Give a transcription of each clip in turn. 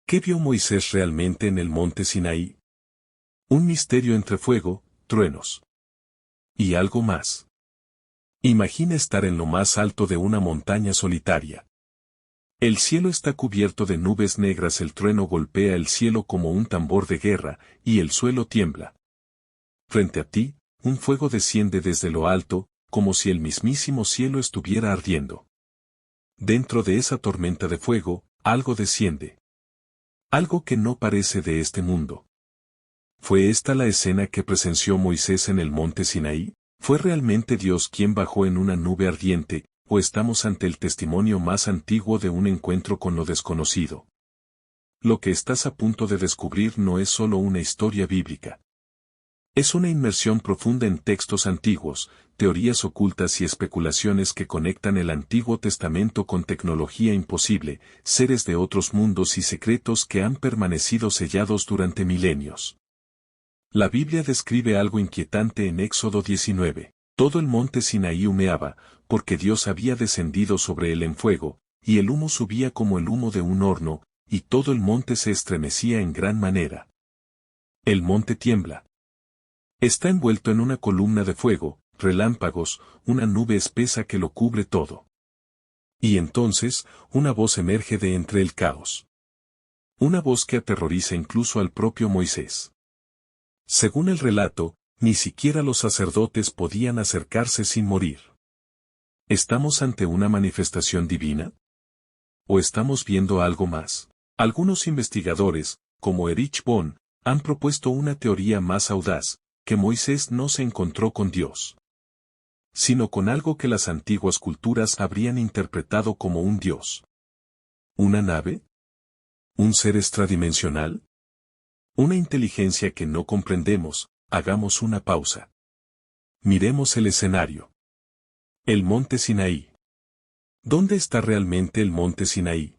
¿Qué vio Moisés realmente en el monte Sinaí? Un misterio entre fuego, truenos y algo más. Imagina estar en lo más alto de una montaña solitaria. El cielo está cubierto de nubes negras, el trueno golpea el cielo como un tambor de guerra, y el suelo tiembla. Frente a ti, un fuego desciende desde lo alto, como si el mismísimo cielo estuviera ardiendo. Dentro de esa tormenta de fuego, algo desciende. Algo que no parece de este mundo. ¿Fue esta la escena que presenció Moisés en el monte Sinaí? ¿Fue realmente Dios quien bajó en una nube ardiente, o estamos ante el testimonio más antiguo de un encuentro con lo desconocido? Lo que estás a punto de descubrir no es solo una historia bíblica. Es una inmersión profunda en textos antiguos, teorías ocultas y especulaciones que conectan el Antiguo Testamento con tecnología imposible, seres de otros mundos y secretos que han permanecido sellados durante milenios. La Biblia describe algo inquietante en Éxodo 19. Todo el monte Sinaí humeaba, porque Dios había descendido sobre él en fuego, y el humo subía como el humo de un horno, y todo el monte se estremecía en gran manera. El monte tiembla. Está envuelto en una columna de fuego, relámpagos, una nube espesa que lo cubre todo. Y entonces, una voz emerge de entre el caos. Una voz que aterroriza incluso al propio Moisés. Según el relato, ni siquiera los sacerdotes podían acercarse sin morir. ¿Estamos ante una manifestación divina? ¿O estamos viendo algo más? Algunos investigadores, como Erich Bond, han propuesto una teoría más audaz, que Moisés no se encontró con Dios, sino con algo que las antiguas culturas habrían interpretado como un dios. ¿Una nave? ¿Un ser extradimensional? Una inteligencia que no comprendemos. Hagamos una pausa. Miremos el escenario. El monte Sinaí. ¿Dónde está realmente el monte Sinaí?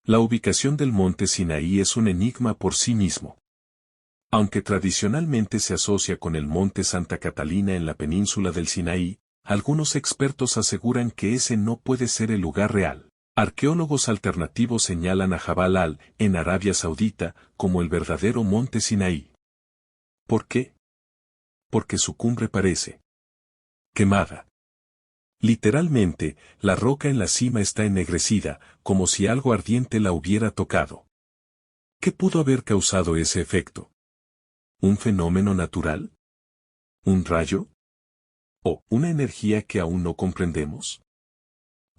La ubicación del monte Sinaí es un enigma por sí mismo. Aunque tradicionalmente se asocia con el monte Santa Catalina en la península del Sinaí, algunos expertos aseguran que ese no puede ser el lugar real. Arqueólogos alternativos señalan a Jabal al, en Arabia Saudita, como el verdadero monte Sinaí. ¿Por qué? Porque su cumbre parece quemada. Literalmente, la roca en la cima está ennegrecida, como si algo ardiente la hubiera tocado. ¿Qué pudo haber causado ese efecto? ¿Un fenómeno natural? ¿Un rayo? ¿O una energía que aún no comprendemos?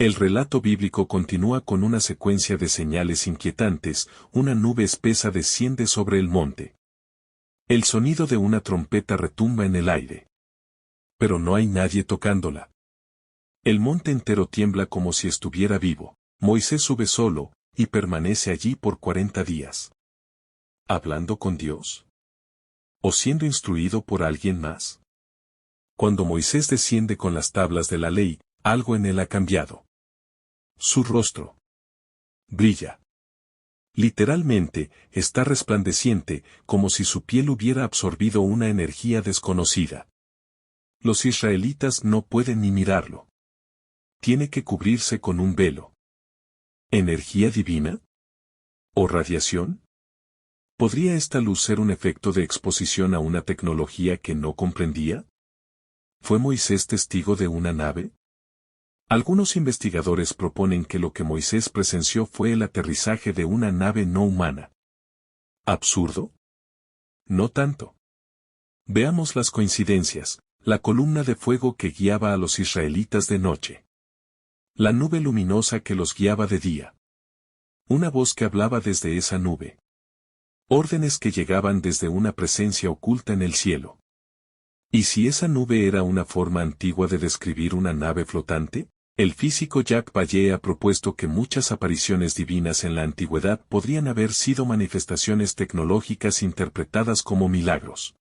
El relato bíblico continúa con una secuencia de señales inquietantes. Una nube espesa desciende sobre el monte. El sonido de una trompeta retumba en el aire. Pero no hay nadie tocándola. El monte entero tiembla como si estuviera vivo. Moisés sube solo, y permanece allí por 40 días. ¿Hablando con Dios? ¿O siendo instruido por alguien más? Cuando Moisés desciende con las tablas de la ley, algo en él ha cambiado. Su rostro brilla. Literalmente, está resplandeciente, como si su piel hubiera absorbido una energía desconocida. Los israelitas no pueden ni mirarlo. Tiene que cubrirse con un velo. ¿Energía divina? ¿O radiación? ¿Podría esta luz ser un efecto de exposición a una tecnología que no comprendía? ¿Fue Moisés testigo de una nave? Algunos investigadores proponen que lo que Moisés presenció fue el aterrizaje de una nave no humana. ¿Absurdo? No tanto. Veamos las coincidencias. La columna de fuego que guiaba a los israelitas de noche. La nube luminosa que los guiaba de día. Una voz que hablaba desde esa nube. Órdenes que llegaban desde una presencia oculta en el cielo. ¿Y si esa nube era una forma antigua de describir una nave flotante? El físico Jacques Vallée ha propuesto que muchas apariciones divinas en la antigüedad podrían haber sido manifestaciones tecnológicas interpretadas como milagros.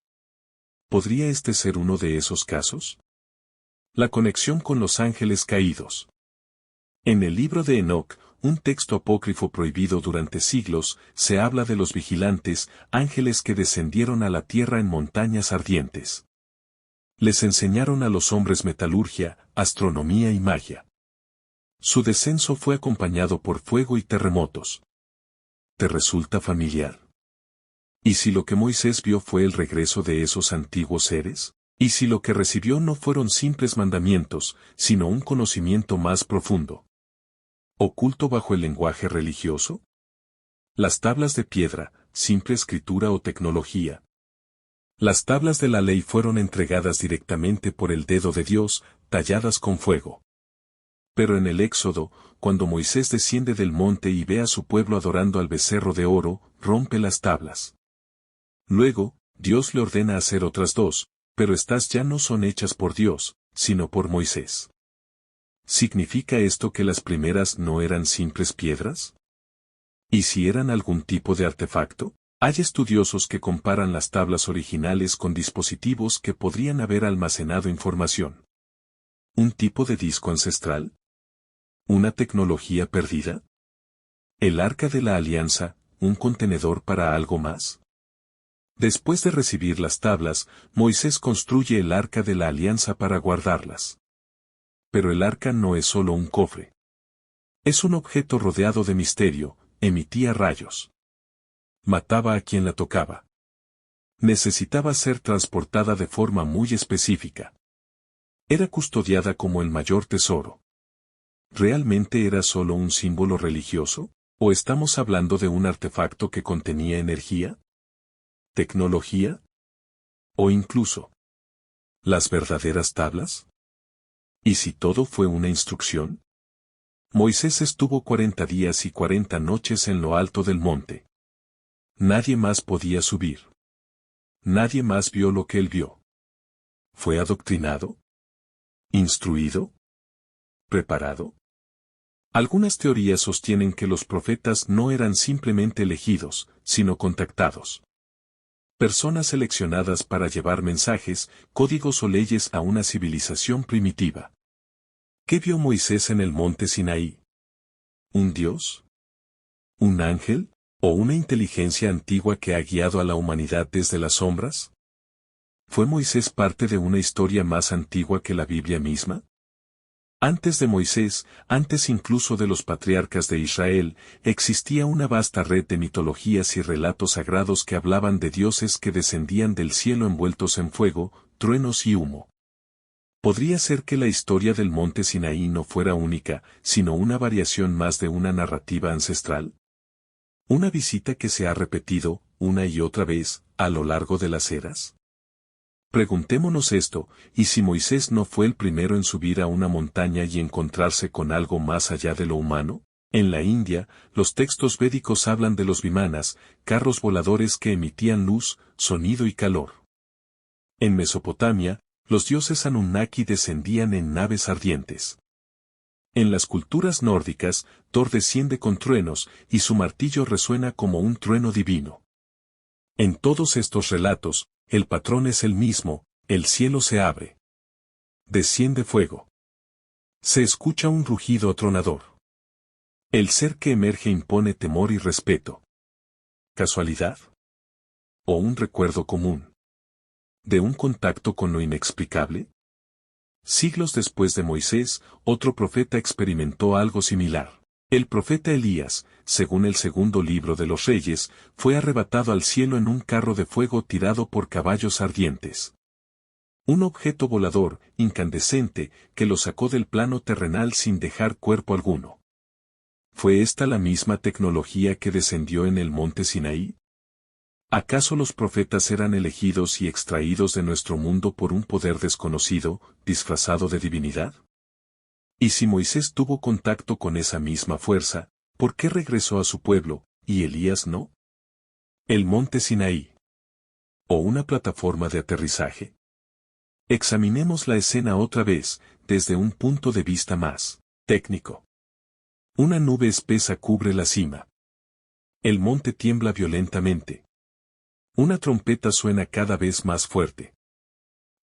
¿Podría este ser uno de esos casos? La conexión con los ángeles caídos. En el libro de Enoc, un texto apócrifo prohibido durante siglos, se habla de los vigilantes, ángeles que descendieron a la tierra en montañas ardientes. Les enseñaron a los hombres metalurgia, astronomía y magia. Su descenso fue acompañado por fuego y terremotos. ¿te resulta familiar? ¿Y si lo que Moisés vio fue el regreso de esos antiguos seres? ¿Y si lo que recibió no fueron simples mandamientos, sino un conocimiento más profundo, oculto bajo el lenguaje religioso? Las tablas de piedra, simple escritura o tecnología. Las tablas de la ley fueron entregadas directamente por el dedo de Dios, talladas con fuego. Pero en el Éxodo, cuando Moisés desciende del monte y ve a su pueblo adorando al becerro de oro, rompe las tablas. Luego, Dios le ordena hacer otras dos, pero estas ya no son hechas por Dios, sino por Moisés. ¿Significa esto que las primeras no eran simples piedras? ¿Y si eran algún tipo de artefacto? Hay estudiosos que comparan las tablas originales con dispositivos que podrían haber almacenado información. ¿Un tipo de disco ancestral? ¿Una tecnología perdida? ¿El Arca de la Alianza, un contenedor para algo más? Después de recibir las tablas, Moisés construye el Arca de la Alianza para guardarlas. Pero el arca no es solo un cofre. Es un objeto rodeado de misterio, emitía rayos. Mataba a quien la tocaba. Necesitaba ser transportada de forma muy específica. Era custodiada como el mayor tesoro. ¿Realmente era solo un símbolo religioso? ¿O estamos hablando de un artefacto que contenía energía? ¿Tecnología? ¿O incluso las verdaderas tablas? ¿Y si todo fue una instrucción? Moisés estuvo 40 días y 40 noches en lo alto del monte. Nadie más podía subir. Nadie más vio lo que él vio. ¿Fue adoctrinado? ¿Instruido? ¿Preparado? Algunas teorías sostienen que los profetas no eran simplemente elegidos, sino contactados. Personas seleccionadas para llevar mensajes, códigos o leyes a una civilización primitiva. ¿Qué vio Moisés en el monte Sinaí? ¿Un dios? ¿Un ángel? ¿O una inteligencia antigua que ha guiado a la humanidad desde las sombras? ¿Fue Moisés parte de una historia más antigua que la Biblia misma? Antes de Moisés, antes incluso de los patriarcas de Israel, existía una vasta red de mitologías y relatos sagrados que hablaban de dioses que descendían del cielo envueltos en fuego, truenos y humo. ¿Podría ser que la historia del monte Sinaí no fuera única, sino una variación más de una narrativa ancestral? ¿Una visita que se ha repetido, una y otra vez, a lo largo de las eras? Preguntémonos esto, ¿y si Moisés no fue el primero en subir a una montaña y encontrarse con algo más allá de lo humano? En la India, los textos védicos hablan de los vimanas, carros voladores que emitían luz, sonido y calor. En Mesopotamia, los dioses Anunnaki descendían en naves ardientes. En las culturas nórdicas, Thor desciende con truenos y su martillo resuena como un trueno divino. En todos estos relatos, el patrón es el mismo, el cielo se abre. Desciende fuego. Se escucha un rugido atronador. El ser que emerge impone temor y respeto. ¿Casualidad? ¿O un recuerdo común? ¿De un contacto con lo inexplicable? Siglos después de Moisés, otro profeta experimentó algo similar. El profeta Elías, según el segundo libro de los Reyes, fue arrebatado al cielo en un carro de fuego tirado por caballos ardientes. Un objeto volador, incandescente, que lo sacó del plano terrenal sin dejar cuerpo alguno. ¿Fue esta la misma tecnología que descendió en el monte Sinaí? ¿Acaso los profetas eran elegidos y extraídos de nuestro mundo por un poder desconocido, disfrazado de divinidad? Y si Moisés tuvo contacto con esa misma fuerza, ¿por qué regresó a su pueblo, y Elías no? ¿El monte Sinaí? ¿O una plataforma de aterrizaje? Examinemos la escena otra vez, desde un punto de vista más técnico. Una nube espesa cubre la cima. El monte tiembla violentamente. Una trompeta suena cada vez más fuerte.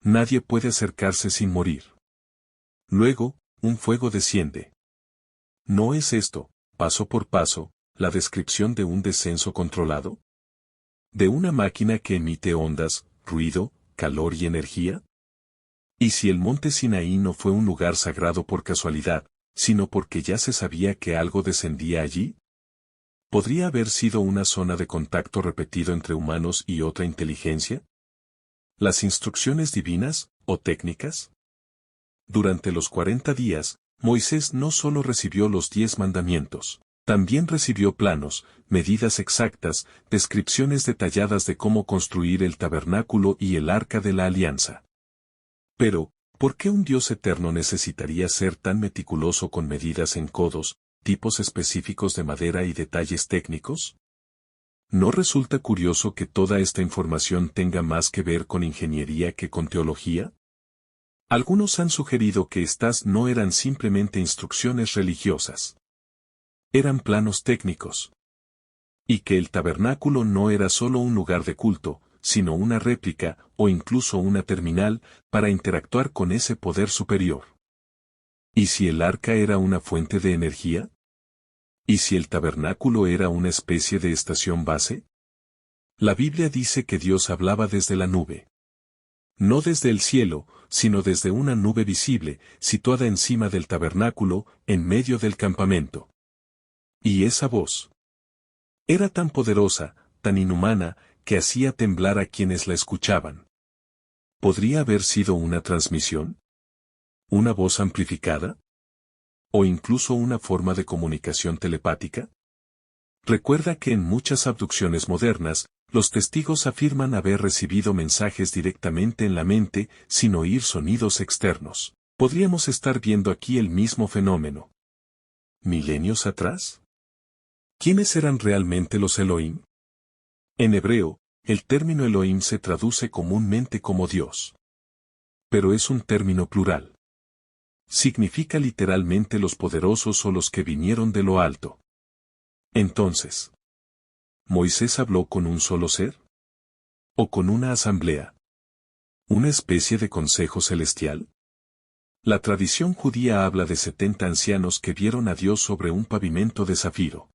Nadie puede acercarse sin morir. Luego, un fuego desciende. ¿No es esto, paso por paso, la descripción de un descenso controlado? ¿De una máquina que emite ondas, ruido, calor y energía? ¿Y si el monte Sinaí no fue un lugar sagrado por casualidad, sino porque ya se sabía que algo descendía allí? ¿Podría haber sido una zona de contacto repetido entre humanos y otra inteligencia? ¿Las instrucciones divinas, o técnicas? Durante los 40 días, Moisés no solo recibió los 10 mandamientos, también recibió planos, medidas exactas, descripciones detalladas de cómo construir el tabernáculo y el arca de la alianza. Pero, ¿por qué un Dios eterno necesitaría ser tan meticuloso con medidas en codos, tipos específicos de madera y detalles técnicos? ¿No resulta curioso que toda esta información tenga más que ver con ingeniería que con teología? Algunos han sugerido que estas no eran simplemente instrucciones religiosas. Eran planos técnicos. Y que el tabernáculo no era solo un lugar de culto, sino una réplica, o incluso una terminal, para interactuar con ese poder superior. ¿Y si el arca era una fuente de energía? ¿Y si el tabernáculo era una especie de estación base? La Biblia dice que Dios hablaba desde la nube. No desde el cielo, sino desde una nube visible, situada encima del tabernáculo, en medio del campamento. Y esa voz era tan poderosa, tan inhumana, que hacía temblar a quienes la escuchaban. ¿Podría haber sido una transmisión? ¿Una voz amplificada? ¿O incluso una forma de comunicación telepática? Recuerda que en muchas abducciones modernas, los testigos afirman haber recibido mensajes directamente en la mente, sin oír sonidos externos. ¿Podríamos estar viendo aquí el mismo fenómeno? ¿Milenios atrás? ¿Quiénes eran realmente los Elohim? En hebreo, el término Elohim se traduce comúnmente como Dios. Pero es un término plural. Significa literalmente los poderosos o los que vinieron de lo alto. Entonces, ¿Moisés habló con un solo ser? ¿O con una asamblea? ¿Una especie de consejo celestial? La tradición judía habla de 70 ancianos que vieron a Dios sobre un pavimento de zafiro.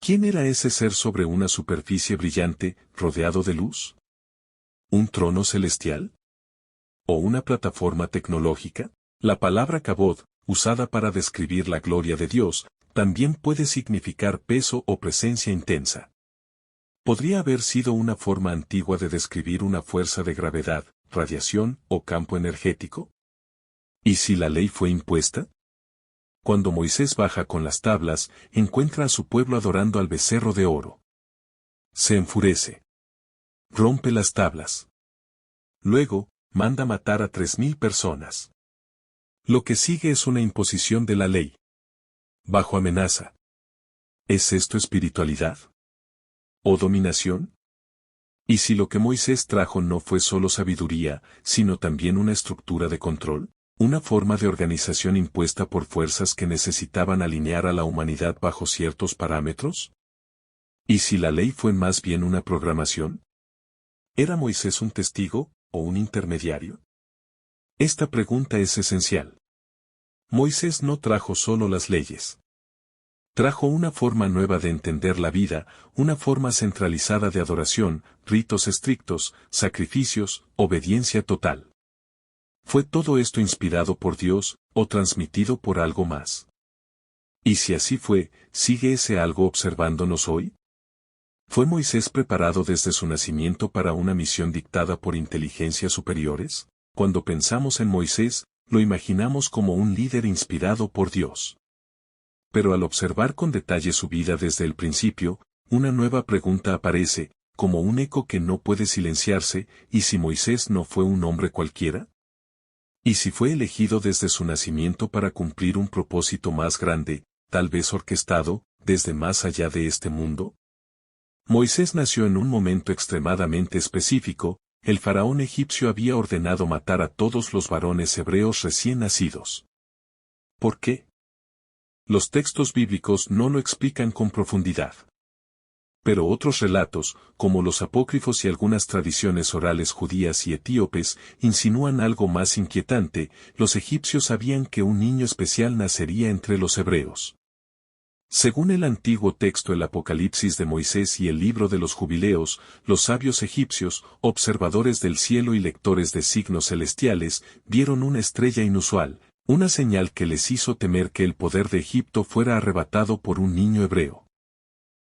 ¿Quién era ese ser sobre una superficie brillante, rodeado de luz? ¿Un trono celestial? ¿O una plataforma tecnológica? La palabra kabod, usada para describir la gloria de Dios, también puede significar peso o presencia intensa. ¿Podría haber sido una forma antigua de describir una fuerza de gravedad, radiación o campo energético? ¿Y si la ley fue impuesta? Cuando Moisés baja con las tablas, encuentra a su pueblo adorando al becerro de oro. Se enfurece. Rompe las tablas. Luego, manda matar a 3.000 personas. Lo que sigue es una imposición de la ley. Bajo amenaza. ¿Es esto espiritualidad? ¿O dominación? ¿Y si lo que Moisés trajo no fue solo sabiduría, sino también una estructura de control? ¿Una forma de organización impuesta por fuerzas que necesitaban alinear a la humanidad bajo ciertos parámetros? ¿Y si la ley fue más bien una programación? ¿Era Moisés un testigo, o un intermediario? Esta pregunta es esencial. Moisés no trajo solo las leyes. Trajo una forma nueva de entender la vida, una forma centralizada de adoración, ritos estrictos, sacrificios, obediencia total. ¿Fue todo esto inspirado por Dios, o transmitido por algo más? Y si así fue, ¿sigue ese algo observándonos hoy? ¿Fue Moisés preparado desde su nacimiento para una misión dictada por inteligencias superiores? Cuando pensamos en Moisés, lo imaginamos como un líder inspirado por Dios. Pero al observar con detalle su vida desde el principio, una nueva pregunta aparece, como un eco que no puede silenciarse, ¿y si Moisés no fue un hombre cualquiera? ¿Y si fue elegido desde su nacimiento para cumplir un propósito más grande, tal vez orquestado, desde más allá de este mundo? Moisés nació en un momento extremadamente específico. El faraón egipcio había ordenado matar a todos los varones hebreos recién nacidos. ¿Por qué? Los textos bíblicos no lo explican con profundidad. Pero otros relatos, como los apócrifos y algunas tradiciones orales judías y etíopes, insinúan algo más inquietante: los egipcios sabían que un niño especial nacería entre los hebreos. Según el antiguo texto, el Apocalipsis de Moisés y el libro de los Jubileos, los sabios egipcios, observadores del cielo y lectores de signos celestiales, vieron una estrella inusual, una señal que les hizo temer que el poder de Egipto fuera arrebatado por un niño hebreo.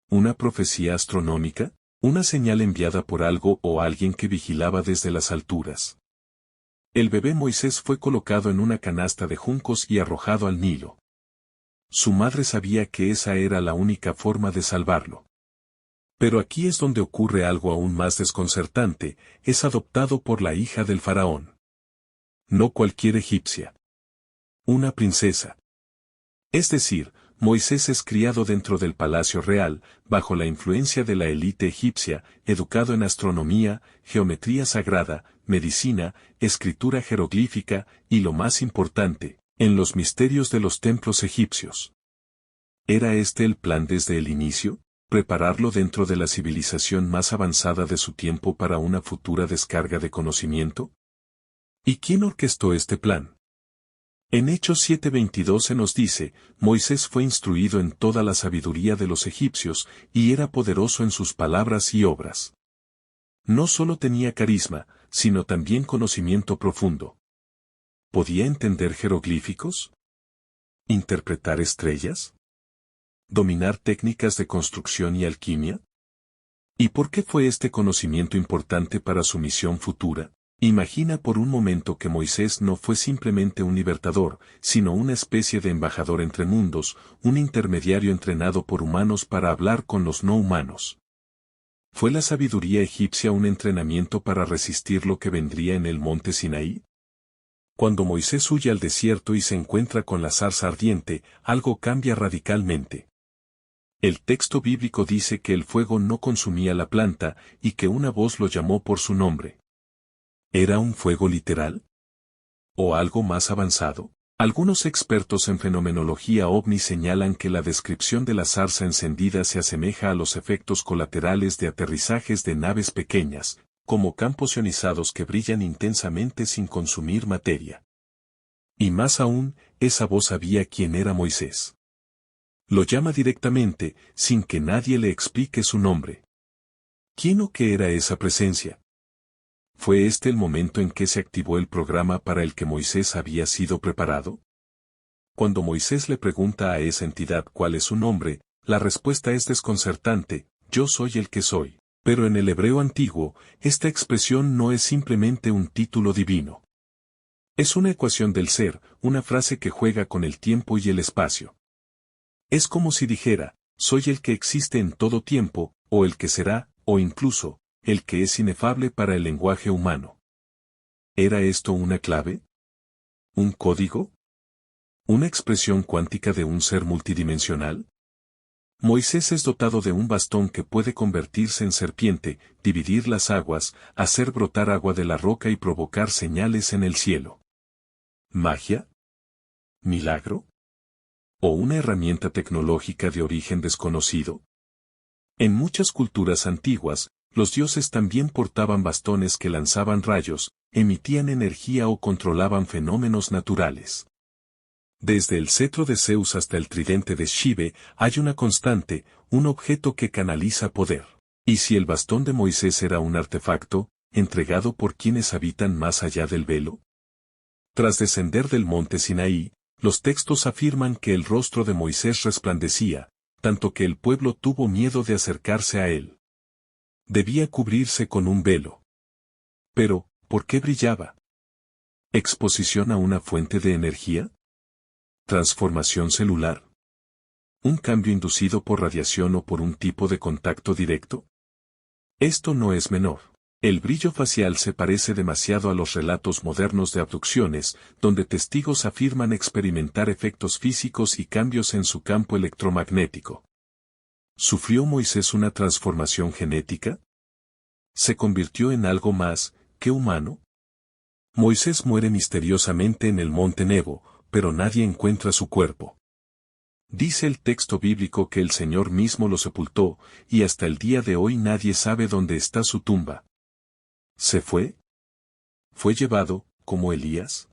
¿Una profecía astronómica? ¿Una señal enviada por algo o alguien que vigilaba desde las alturas? El bebé Moisés fue colocado en una canasta de juncos y arrojado al Nilo. Su madre sabía que esa era la única forma de salvarlo. Pero aquí es donde ocurre algo aún más desconcertante: es adoptado por la hija del faraón. No cualquier egipcia. Una princesa. Es decir, Moisés es criado dentro del palacio real, bajo la influencia de la élite egipcia, educado en astronomía, geometría sagrada, medicina, escritura jeroglífica y, lo más importante, en los misterios de los templos egipcios. ¿Era este el plan desde el inicio? ¿Prepararlo dentro de la civilización más avanzada de su tiempo para una futura descarga de conocimiento? ¿Y quién orquestó este plan? En Hechos 7:22 se nos dice: Moisés fue instruido en toda la sabiduría de los egipcios, y era poderoso en sus palabras y obras. No solo tenía carisma, sino también conocimiento profundo. ¿Podía entender jeroglíficos? ¿Interpretar estrellas? ¿Dominar técnicas de construcción y alquimia? ¿Y por qué fue este conocimiento importante para su misión futura? Imagina por un momento que Moisés no fue simplemente un libertador, sino una especie de embajador entre mundos, un intermediario entrenado por humanos para hablar con los no humanos. ¿Fue la sabiduría egipcia un entrenamiento para resistir lo que vendría en el monte Sinaí? Cuando Moisés huye al desierto y se encuentra con la zarza ardiente, algo cambia radicalmente. El texto bíblico dice que el fuego no consumía la planta y que una voz lo llamó por su nombre. ¿Era un fuego literal? ¿O algo más avanzado? Algunos expertos en fenomenología ovni señalan que la descripción de la zarza encendida se asemeja a los efectos colaterales de aterrizajes de naves pequeñas, como campos ionizados que brillan intensamente sin consumir materia. Y más aún, esa voz sabía quién era Moisés. Lo llama directamente, sin que nadie le explique su nombre. ¿Quién o qué era esa presencia? ¿Fue este el momento en que se activó el programa para el que Moisés había sido preparado? Cuando Moisés le pregunta a esa entidad cuál es su nombre, la respuesta es desconcertante: yo soy el que soy. Pero en el hebreo antiguo, esta expresión no es simplemente un título divino. Es una ecuación del ser, una frase que juega con el tiempo y el espacio. Es como si dijera: soy el que existe en todo tiempo, o el que será, o incluso, el que es inefable para el lenguaje humano. ¿Era esto una clave? ¿Un código? ¿Una expresión cuántica de un ser multidimensional? Moisés es dotado de un bastón que puede convertirse en serpiente, dividir las aguas, hacer brotar agua de la roca y provocar señales en el cielo. ¿Magia? ¿Milagro? ¿O una herramienta tecnológica de origen desconocido? En muchas culturas antiguas, los dioses también portaban bastones que lanzaban rayos, emitían energía o controlaban fenómenos naturales. Desde el cetro de Zeus hasta el tridente de Shive, hay una constante, un objeto que canaliza poder. ¿Y si el bastón de Moisés era un artefacto, entregado por quienes habitan más allá del velo? Tras descender del monte Sinaí, los textos afirman que el rostro de Moisés resplandecía, tanto que el pueblo tuvo miedo de acercarse a él. Debía cubrirse con un velo. Pero, ¿por qué brillaba? ¿Exposición a una fuente de energía? ¿Transformación celular? ¿Un cambio inducido por radiación o por un tipo de contacto directo? Esto no es menor. El brillo facial se parece demasiado a los relatos modernos de abducciones, donde testigos afirman experimentar efectos físicos y cambios en su campo electromagnético. ¿Sufrió Moisés una transformación genética? ¿Se convirtió en algo más que humano? Moisés muere misteriosamente en el monte Nebo, pero nadie encuentra su cuerpo. Dice el texto bíblico que el Señor mismo lo sepultó, y hasta el día de hoy nadie sabe dónde está su tumba. ¿Se fue? ¿Fue llevado, como Elías?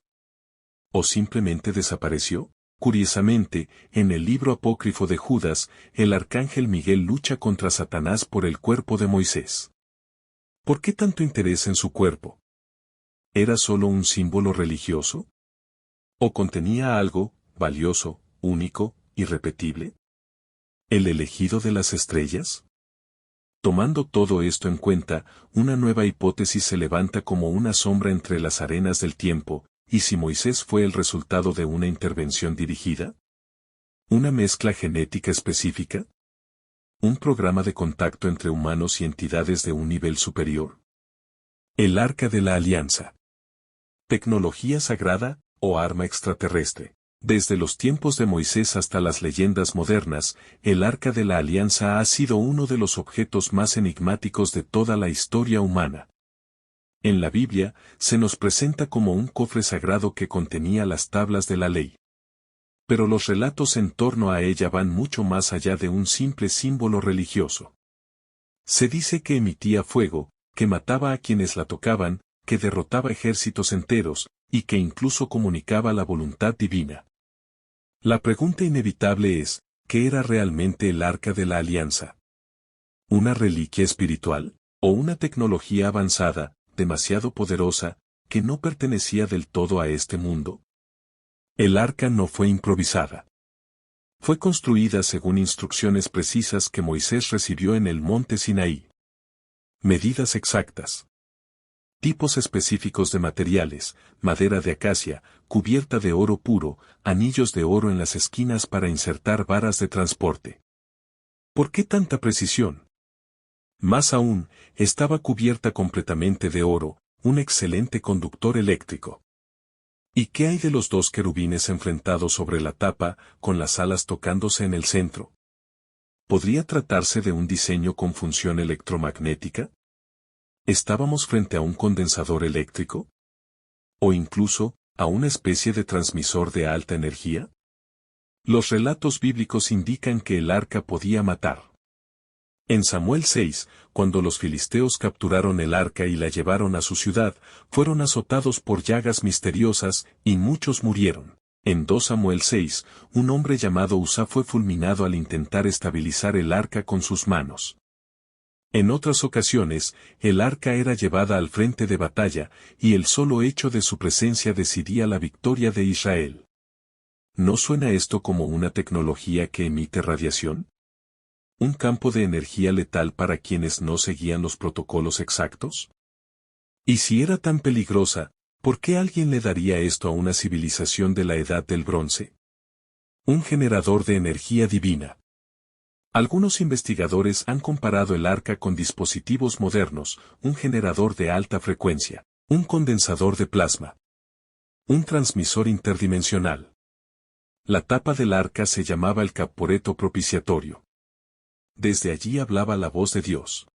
¿O simplemente desapareció? Curiosamente, en el libro apócrifo de Judas, el arcángel Miguel lucha contra Satanás por el cuerpo de Moisés. ¿Por qué tanto interés en su cuerpo? ¿Era solo un símbolo religioso? ¿O contenía algo valioso, único, irrepetible? ¿El elegido de las estrellas? Tomando todo esto en cuenta, una nueva hipótesis se levanta como una sombra entre las arenas del tiempo, ¿y si Moisés fue el resultado de una intervención dirigida? ¿Una mezcla genética específica? ¿Un programa de contacto entre humanos y entidades de un nivel superior? El Arca de la Alianza. ¿Tecnología sagrada o arma extraterrestre? Desde los tiempos de Moisés hasta las leyendas modernas, el Arca de la Alianza ha sido uno de los objetos más enigmáticos de toda la historia humana. En la Biblia, se nos presenta como un cofre sagrado que contenía las tablas de la ley. Pero los relatos en torno a ella van mucho más allá de un simple símbolo religioso. Se dice que emitía fuego, que mataba a quienes la tocaban, que derrotaba ejércitos enteros, y que incluso comunicaba la voluntad divina. La pregunta inevitable es, ¿qué era realmente el Arca de la Alianza? ¿Una reliquia espiritual? ¿O una tecnología avanzada, demasiado poderosa, que no pertenecía del todo a este mundo? El arca no fue improvisada. Fue construida según instrucciones precisas que Moisés recibió en el monte Sinaí. Medidas exactas. Tipos específicos de materiales, madera de acacia, cubierta de oro puro, anillos de oro en las esquinas para insertar varas de transporte. ¿Por qué tanta precisión? Más aún, estaba cubierta completamente de oro, un excelente conductor eléctrico. ¿Y qué hay de los dos querubines enfrentados sobre la tapa, con las alas tocándose en el centro? ¿Podría tratarse de un diseño con función electromagnética? ¿Estábamos frente a un condensador eléctrico? ¿O incluso, a una especie de transmisor de alta energía? Los relatos bíblicos indican que el arca podía matar. En Samuel 6, cuando los filisteos capturaron el arca y la llevaron a su ciudad, fueron azotados por llagas misteriosas, y muchos murieron. En 2 Samuel 6, un hombre llamado Usa fue fulminado al intentar estabilizar el arca con sus manos. En otras ocasiones, el arca era llevada al frente de batalla, y el solo hecho de su presencia decidía la victoria de Israel. ¿No suena esto como una tecnología que emite radiación? ¿Un campo de energía letal para quienes no seguían los protocolos exactos? Y si era tan peligrosa, ¿por qué alguien le daría esto a una civilización de la Edad del Bronce? Un generador de energía divina. Algunos investigadores han comparado el arca con dispositivos modernos, un generador de alta frecuencia, un condensador de plasma, un transmisor interdimensional. La tapa del arca se llamaba el caporeto propiciatorio. Desde allí hablaba la voz de Dios.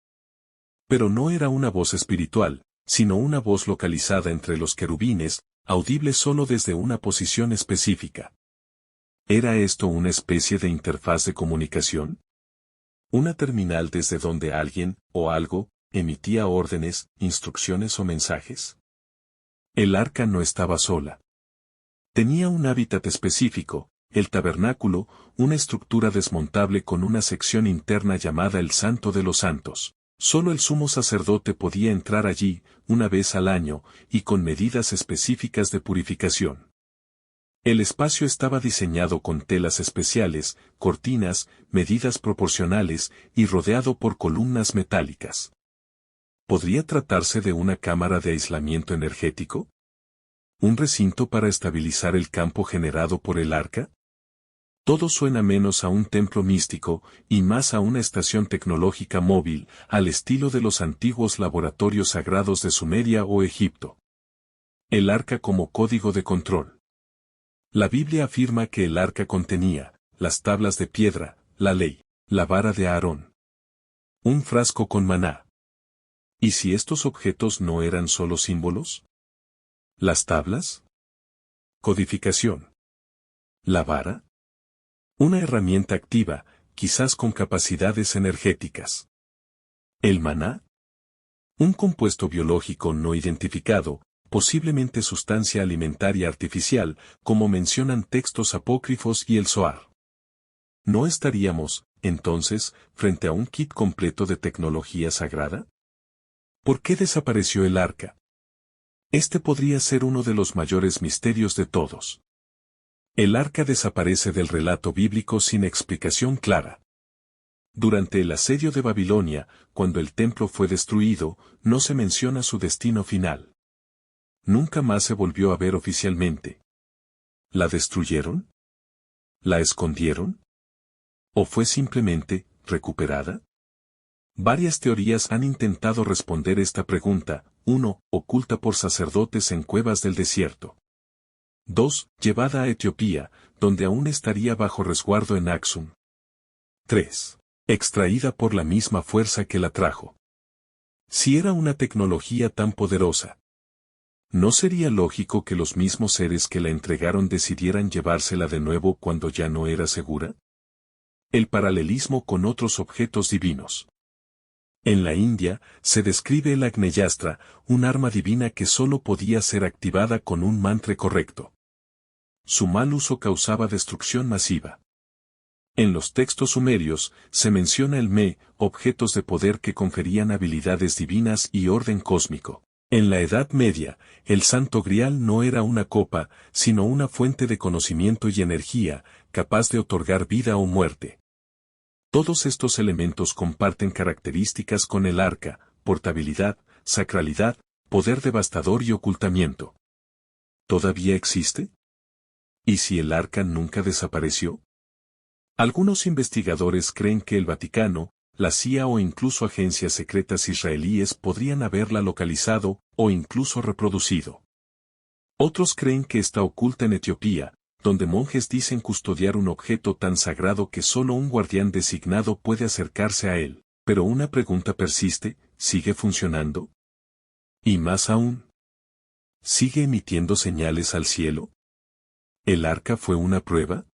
Pero no era una voz espiritual, sino una voz localizada entre los querubines, audible solo desde una posición específica. ¿Era esto una especie de interfaz de comunicación? ¿Una terminal desde donde alguien, o algo, emitía órdenes, instrucciones o mensajes? El arca no estaba sola. Tenía un hábitat específico, el tabernáculo, una estructura desmontable con una sección interna llamada el Santo de los Santos. Solo el sumo sacerdote podía entrar allí, una vez al año, y con medidas específicas de purificación. El espacio estaba diseñado con telas especiales, cortinas, medidas proporcionales, y rodeado por columnas metálicas. ¿Podría tratarse de una cámara de aislamiento energético? ¿Un recinto para estabilizar el campo generado por el arca? Todo suena menos a un templo místico, y más a una estación tecnológica móvil, al estilo de los antiguos laboratorios sagrados de Sumeria o Egipto. El arca como código de control. La Biblia afirma que el arca contenía las tablas de piedra, la ley, la vara de Aarón, un frasco con maná. ¿Y si estos objetos no eran solo símbolos? ¿Las tablas? Codificación. ¿La vara? Una herramienta activa, quizás con capacidades energéticas. ¿El maná? Un compuesto biológico no identificado, posiblemente sustancia alimentaria artificial, como mencionan textos apócrifos y el Zohar. ¿No estaríamos, entonces, frente a un kit completo de tecnología sagrada? ¿Por qué desapareció el arca? Este podría ser uno de los mayores misterios de todos. El arca desaparece del relato bíblico sin explicación clara. Durante el asedio de Babilonia, cuando el templo fue destruido, no se menciona su destino final. Nunca más se volvió a ver oficialmente. ¿La destruyeron? ¿La escondieron? ¿O fue simplemente recuperada? Varias teorías han intentado responder esta pregunta. 1. Oculta por sacerdotes en cuevas del desierto. 2. Llevada a Etiopía, donde aún estaría bajo resguardo en Axum. 3. Extraída por la misma fuerza que la trajo. Si era una tecnología tan poderosa, ¿no sería lógico que los mismos seres que la entregaron decidieran llevársela de nuevo cuando ya no era segura? El paralelismo con otros objetos divinos. En la India, se describe el Agneyastra, un arma divina que solo podía ser activada con un mantra correcto. Su mal uso causaba destrucción masiva. En los textos sumerios, se menciona el Me, objetos de poder que conferían habilidades divinas y orden cósmico. En la Edad Media, el Santo Grial no era una copa, sino una fuente de conocimiento y energía, capaz de otorgar vida o muerte. Todos estos elementos comparten características con el arca: portabilidad, sacralidad, poder devastador y ocultamiento. ¿Todavía existe? ¿Y si el arca nunca desapareció? Algunos investigadores creen que el Vaticano, la CIA o incluso agencias secretas israelíes podrían haberla localizado o incluso reproducido. Otros creen que está oculta en Etiopía, donde monjes dicen custodiar un objeto tan sagrado que solo un guardián designado puede acercarse a él. Pero una pregunta persiste: ¿sigue funcionando? Y más aún, ¿sigue emitiendo señales al cielo? ¿El arca fue una prueba?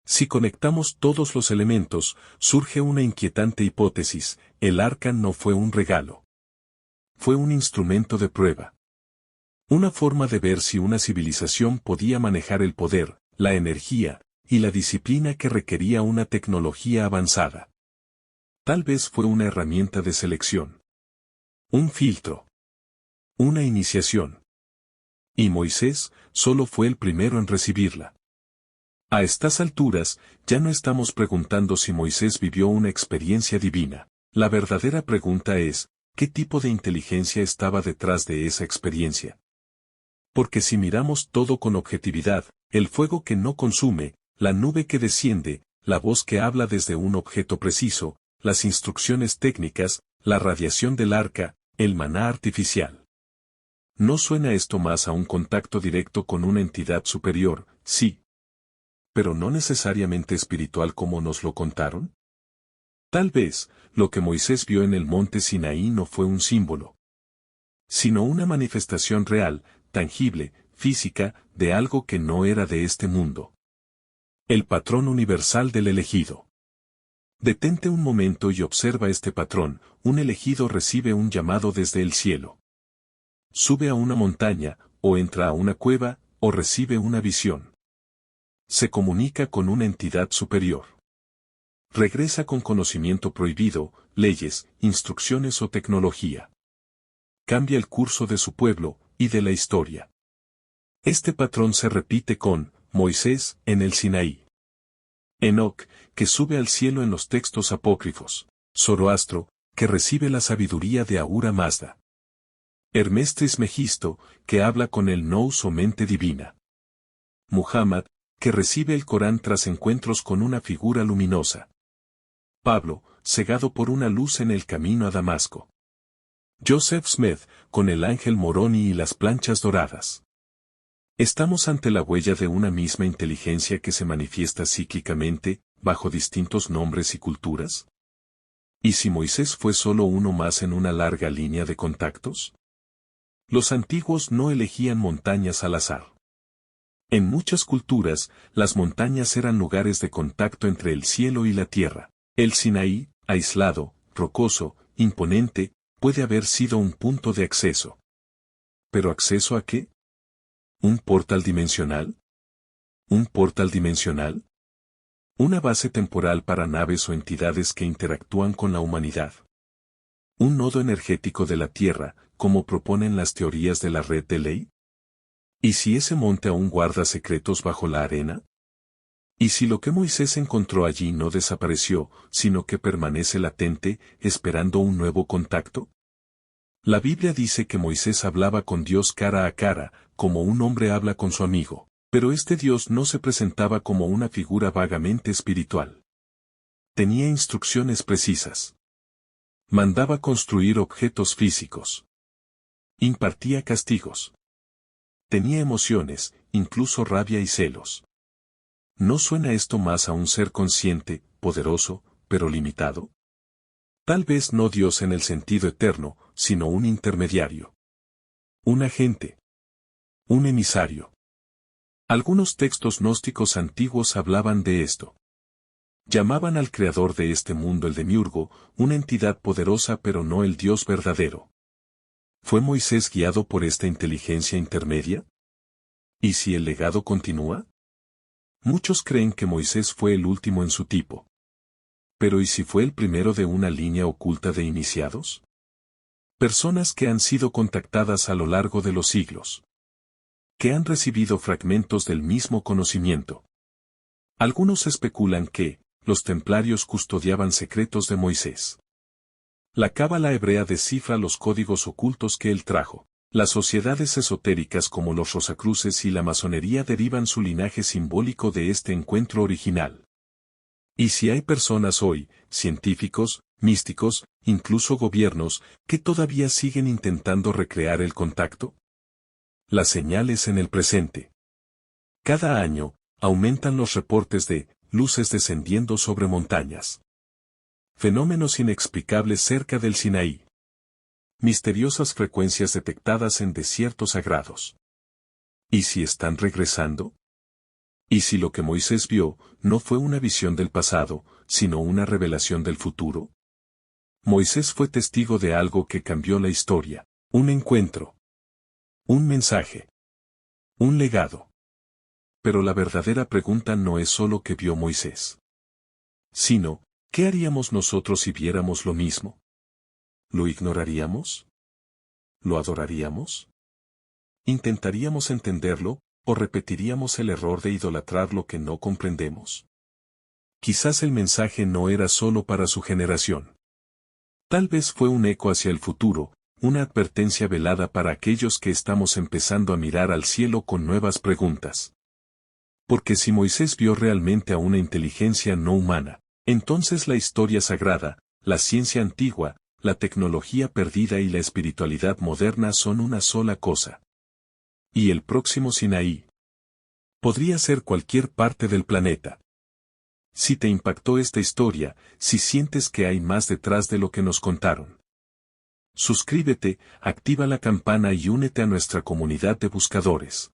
Si conectamos todos los elementos, surge una inquietante hipótesis: el arca no fue un regalo. Fue un instrumento de prueba. Una forma de ver si una civilización podía manejar el poder, la energía y la disciplina que requería una tecnología avanzada. Tal vez fue una herramienta de selección. Un filtro. Una iniciación. Y Moisés solo fue el primero en recibirla. A estas alturas, ya no estamos preguntando si Moisés vivió una experiencia divina. La verdadera pregunta es: ¿qué tipo de inteligencia estaba detrás de esa experiencia? Porque si miramos todo con objetividad, el fuego que no consume, la nube que desciende, la voz que habla desde un objeto preciso, las instrucciones técnicas, la radiación del arca, el maná artificial. ¿No suena esto más a un contacto directo con una entidad superior? Sí. Pero no necesariamente espiritual como nos lo contaron. Tal vez, lo que Moisés vio en el monte Sinaí no fue un símbolo, sino una manifestación real, tangible, física, de algo que no era de este mundo. El patrón universal del elegido. Detente un momento y observa este patrón: un elegido recibe un llamado desde el cielo. Sube a una montaña, o entra a una cueva, o recibe una visión. Se comunica con una entidad superior. Regresa con conocimiento prohibido, leyes, instrucciones o tecnología. Cambia el curso de su pueblo y de la historia. Este patrón se repite con Moisés en el Sinaí. Enoc, que sube al cielo en los textos apócrifos. Zoroastro, que recibe la sabiduría de Ahura Mazda. Hermes Trismegisto, que habla con el Nous o mente divina. Muhammad, que recibe el Corán tras encuentros con una figura luminosa. Pablo, cegado por una luz en el camino a Damasco. Joseph Smith, con el ángel Moroni y las planchas doradas. ¿Estamos ante la huella de una misma inteligencia que se manifiesta cíclicamente, bajo distintos nombres y culturas? ¿Y si Moisés fue solo uno más en una larga línea de contactos? Los antiguos no elegían montañas al azar. En muchas culturas, las montañas eran lugares de contacto entre el cielo y la tierra. El Sinaí, aislado, rocoso, imponente, puede haber sido un punto de acceso. ¿Pero acceso a qué? ¿Un portal dimensional? ¿Un portal dimensional? Una base temporal para naves o entidades que interactúan con la humanidad. Un nodo energético de la Tierra, como proponen las teorías de la red de ley. ¿Y si ese monte aún guarda secretos bajo la arena? Y si lo que Moisés encontró allí no desapareció, sino que permanece latente, esperando un nuevo contacto. La Biblia dice que Moisés hablaba con Dios cara a cara, como un hombre habla con su amigo, pero este Dios no se presentaba como una figura vagamente espiritual. Tenía instrucciones precisas. Mandaba construir objetos físicos. Impartía castigos. Tenía emociones, incluso rabia y celos. ¿No suena esto más a un ser consciente, poderoso, pero limitado? Tal vez no Dios en el sentido eterno, sino un intermediario. Un agente. Un emisario. Algunos textos gnósticos antiguos hablaban de esto. Llamaban al creador de este mundo el demiurgo, una entidad poderosa pero no el Dios verdadero. ¿Fue Moisés guiado por esta inteligencia intermedia? ¿Y si el legado continúa? Muchos creen que Moisés fue el último en su tipo. Pero ¿y si fue el primero de una línea oculta de iniciados? Personas que han sido contactadas a lo largo de los siglos. Que han recibido fragmentos del mismo conocimiento. Algunos especulan que los templarios custodiaban secretos de Moisés. La cábala hebrea descifra los códigos ocultos que él trajo. Las sociedades esotéricas como los Rosacruces y la masonería derivan su linaje simbólico de este encuentro original. Y si hay personas hoy, científicos, místicos, incluso gobiernos, que todavía siguen intentando recrear el contacto. Las señales en el presente. Cada año, aumentan los reportes de luces descendiendo sobre montañas. Fenómenos inexplicables cerca del Sinaí. Misteriosas frecuencias detectadas en desiertos sagrados. ¿Y si están regresando? ¿Y si lo que Moisés vio no fue una visión del pasado, sino una revelación del futuro? Moisés fue testigo de algo que cambió la historia, un encuentro, un mensaje, un legado. Pero la verdadera pregunta no es solo qué vio Moisés, sino, ¿qué haríamos nosotros si viéramos lo mismo? ¿Lo ignoraríamos? ¿Lo adoraríamos? ¿Intentaríamos entenderlo, o repetiríamos el error de idolatrar lo que no comprendemos? Quizás el mensaje no era solo para su generación. Tal vez fue un eco hacia el futuro, una advertencia velada para aquellos que estamos empezando a mirar al cielo con nuevas preguntas. Porque si Moisés vio realmente a una inteligencia no humana, entonces la historia sagrada, la ciencia antigua, la tecnología perdida y la espiritualidad moderna son una sola cosa. Y el próximo Sinaí podría ser cualquier parte del planeta. Si te impactó esta historia, si sientes que hay más detrás de lo que nos contaron. Suscríbete, activa la campana y únete a nuestra comunidad de buscadores.